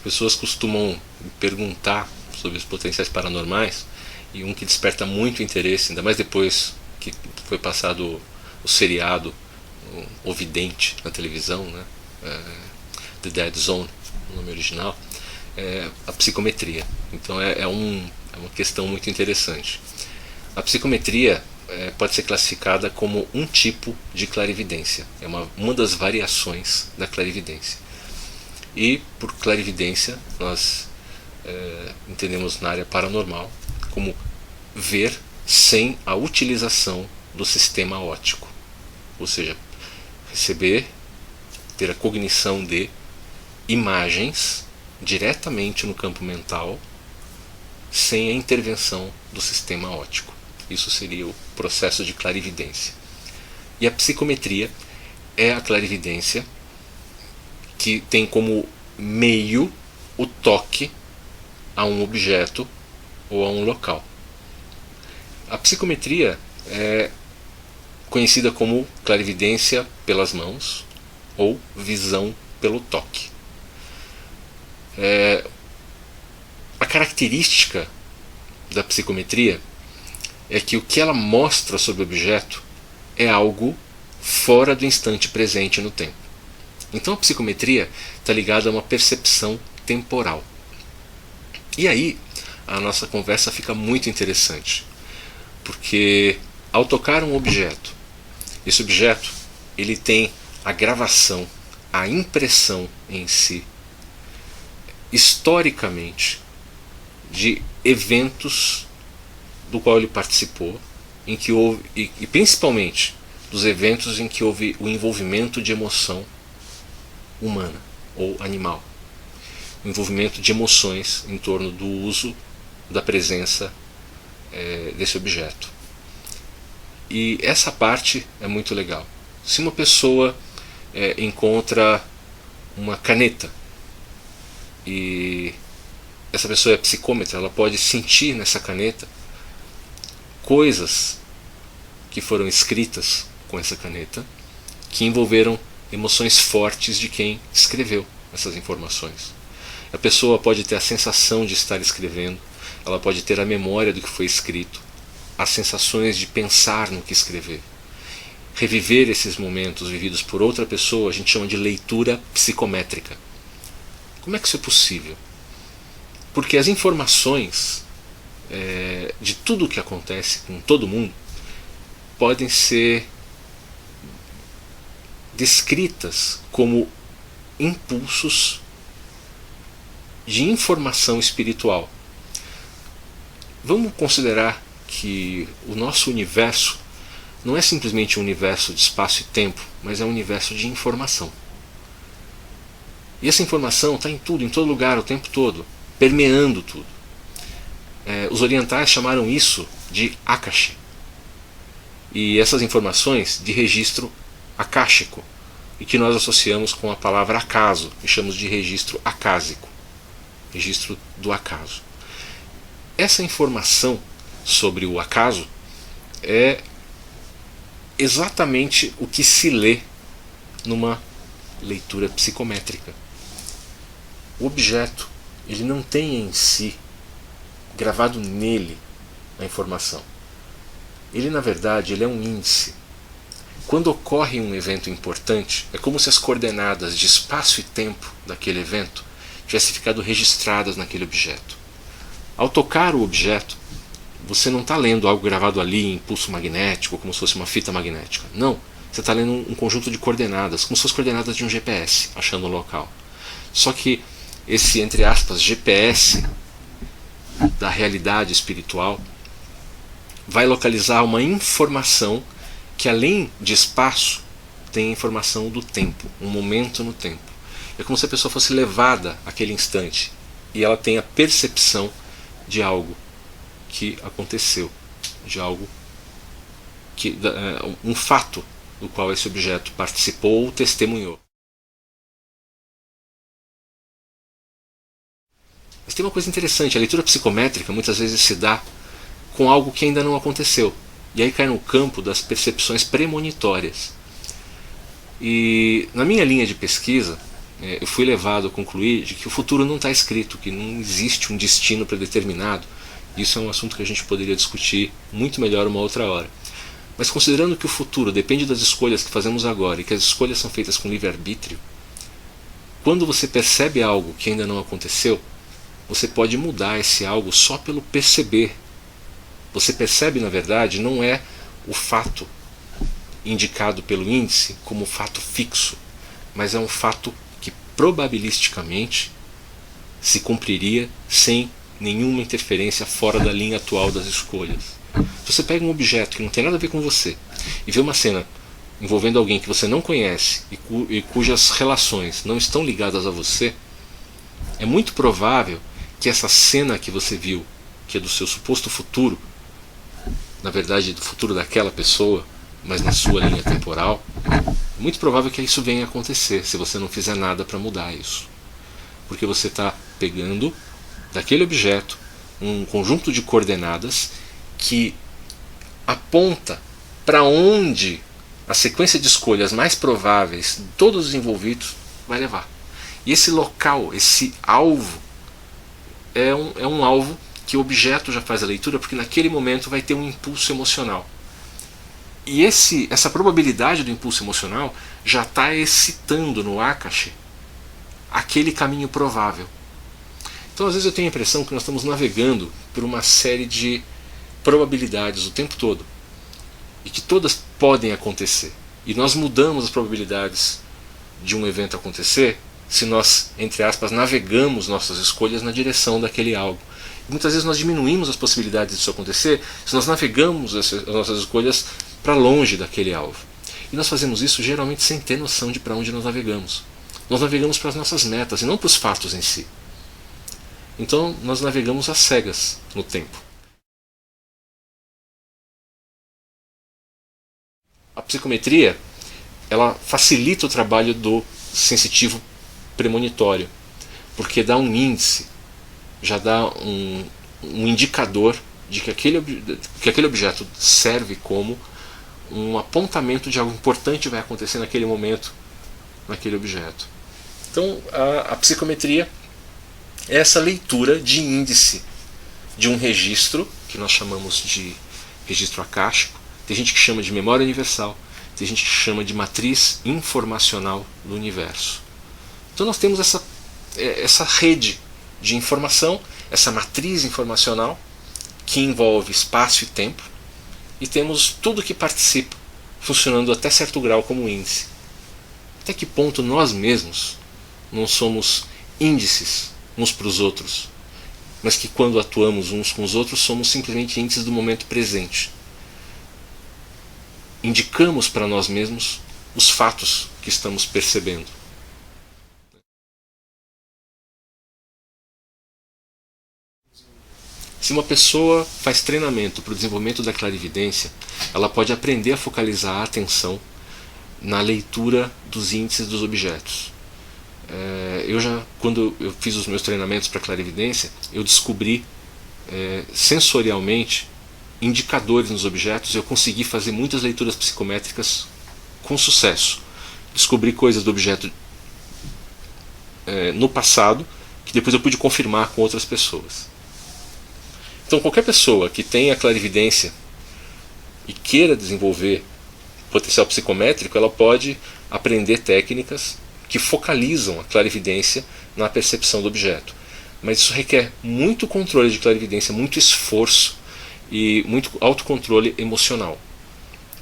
pessoas costumam me perguntar sobre os potenciais paranormais, e um que desperta muito interesse, ainda mais depois que foi passado o seriado O Vidente na televisão, né? The Dead Zone, o nome original, é a psicometria. Então é uma questão muito interessante. A psicometria pode ser classificada como um tipo de clarividência, é uma das variações da clarividência. E por clarividência nós entendemos na área paranormal como ver sem a utilização do sistema óptico, ou seja, receber, ter a cognição de imagens diretamente no campo mental sem a intervenção do sistema óptico. Isso seria o processo de clarividência. E a psicometria é a clarividência que tem como meio o toque a um objeto ou a um local. A psicometria é conhecida como clarividência pelas mãos ou visão pelo toque. A característica da psicometria é que o que ela mostra sobre o objeto é algo fora do instante presente no tempo. Então a psicometria está ligada a uma percepção temporal. E aí a nossa conversa fica muito interessante, porque ao tocar um objeto, esse objeto ele tem a gravação, a impressão em si, historicamente, de eventos do qual ele participou, em que houve, e principalmente dos eventos em que houve o envolvimento de emoção humana ou animal, o envolvimento de emoções em torno do uso, da presença desse objeto. E essa parte é muito legal. Se uma pessoa encontra uma caneta e essa pessoa é psicômetra, ela pode sentir nessa caneta coisas que foram escritas com essa caneta que envolveram emoções fortes de quem escreveu essas informações. A pessoa pode ter a sensação de estar escrevendo, ela pode ter a memória do que foi escrito, as sensações de pensar no que escrever. Reviver esses momentos vividos por outra pessoa a gente chama de leitura psicométrica. Como é que isso é possível? Porque as informações de tudo o que acontece com todo mundo podem ser descritas como impulsos de informação espiritual. Vamos considerar que o nosso universo não é simplesmente um universo de espaço e tempo, mas é um universo de informação. E essa informação está em tudo, em todo lugar, o tempo todo, permeando tudo. Os orientais chamaram isso de Akashi. E essas informações de registro akáshico, e que nós associamos com a palavra acaso, e chamamos de registro acásico, registro do acaso. Essa informação sobre o acaso é exatamente o que se lê numa leitura psicométrica. O objeto, ele não tem em si, gravado nele, a informação. Ele, na verdade, ele é um índice. Quando ocorre um evento importante, é como se as coordenadas de espaço e tempo daquele evento tivessem ficado registradas naquele objeto. Ao tocar o objeto, você não está lendo algo gravado ali em impulso magnético, como se fosse uma fita magnética. Não, você está lendo um conjunto de coordenadas, como se fossem coordenadas de um GPS, achando o local. Só que esse, entre aspas, GPS da realidade espiritual vai localizar uma informação que, além de espaço, tem a informação do tempo, um momento no tempo. É como se a pessoa fosse levada àquele instante e ela tem a percepção de algo que aconteceu, de algo que um fato do qual esse objeto participou ou testemunhou. Mas tem uma coisa interessante, a leitura psicométrica muitas vezes se dá com algo que ainda não aconteceu, e aí cai no campo das percepções premonitórias. E na minha linha de pesquisa, eu fui levado a concluir de que o futuro não está escrito, que não existe um destino predeterminado. Isso é um assunto que a gente poderia discutir muito melhor uma outra hora. Mas considerando que o futuro depende das escolhas que fazemos agora e que as escolhas são feitas com livre-arbítrio, quando você percebe algo que ainda não aconteceu, você pode mudar esse algo só pelo perceber. Você percebe, na verdade, não é o fato indicado pelo índice como fato fixo, mas é um fato que probabilisticamente se cumpriria sem nenhuma interferência fora da linha atual das escolhas. Se você pega um objeto que não tem nada a ver com você e vê uma cena envolvendo alguém que você não conhece e cujas relações não estão ligadas a você, é muito provável que essa cena que você viu, que é do seu suposto futuro, na verdade do futuro daquela pessoa, mas na sua linha temporal, é muito provável que isso venha a acontecer se você não fizer nada para mudar isso. Porque você está pegando daquele objeto um conjunto de coordenadas que aponta para onde a sequência de escolhas mais prováveis de todos os envolvidos vai levar. E esse local, esse alvo, é um alvo que o objeto já faz a leitura, porque naquele momento vai ter um impulso emocional. E essa probabilidade do impulso emocional já está excitando no Akashi aquele caminho provável. Então às vezes eu tenho a impressão que nós estamos navegando por uma série de probabilidades o tempo todo, e que todas podem acontecer. E nós mudamos as probabilidades de um evento acontecer se nós, entre aspas, navegamos nossas escolhas na direção daquele algo. E muitas vezes nós diminuímos as possibilidades disso acontecer se nós navegamos as nossas escolhas para longe daquele alvo. E nós fazemos isso geralmente sem ter noção de para onde nós navegamos. Nós navegamos para as nossas metas e não para os fatos em si. Então nós navegamos às cegas no tempo. A psicometria, ela facilita o trabalho do sensitivo premonitório, porque dá um índice, já dá um indicador de que aquele objeto serve como um apontamento de algo importante vai acontecer naquele momento, naquele objeto. Então a psicometria é essa leitura de índice de um registro, que nós chamamos de registro akáshico. Tem gente que chama de memória universal, tem gente que chama de matriz informacional do universo. Então nós temos essa rede de informação, essa matriz informacional que envolve espaço e tempo, e temos tudo que participa funcionando até certo grau como índice. Até que ponto nós mesmos não somos índices uns para os outros, mas que quando atuamos uns com os outros somos simplesmente índices do momento presente. Indicamos para nós mesmos os fatos que estamos percebendo. Se uma pessoa faz treinamento para o desenvolvimento da clarividência, ela pode aprender a focalizar a atenção na leitura dos índices dos objetos. Quando eu fiz os meus treinamentos para clarividência, eu descobri sensorialmente indicadores nos objetos. Eu consegui fazer muitas leituras psicométricas com sucesso. Descobri coisas do objeto no passado que depois eu pude confirmar com outras pessoas. Então qualquer pessoa que tenha clarividência e queira desenvolver potencial psicométrico, ela pode aprender técnicas que focalizam a clarividência na percepção do objeto. Mas isso requer muito controle de clarividência, muito esforço e muito autocontrole emocional.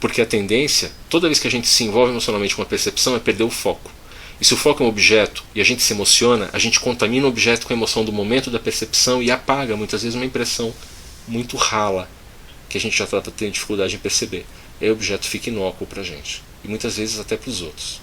Porque a tendência, toda vez que a gente se envolve emocionalmente com uma percepção, é perder o foco. E se o foco é um objeto e a gente se emociona, a gente contamina o objeto com a emoção do momento da percepção e apaga muitas vezes uma impressão muito rala que a gente já está tendo dificuldade em perceber. E aí o objeto fica inócuo para a gente. E muitas vezes até para os outros.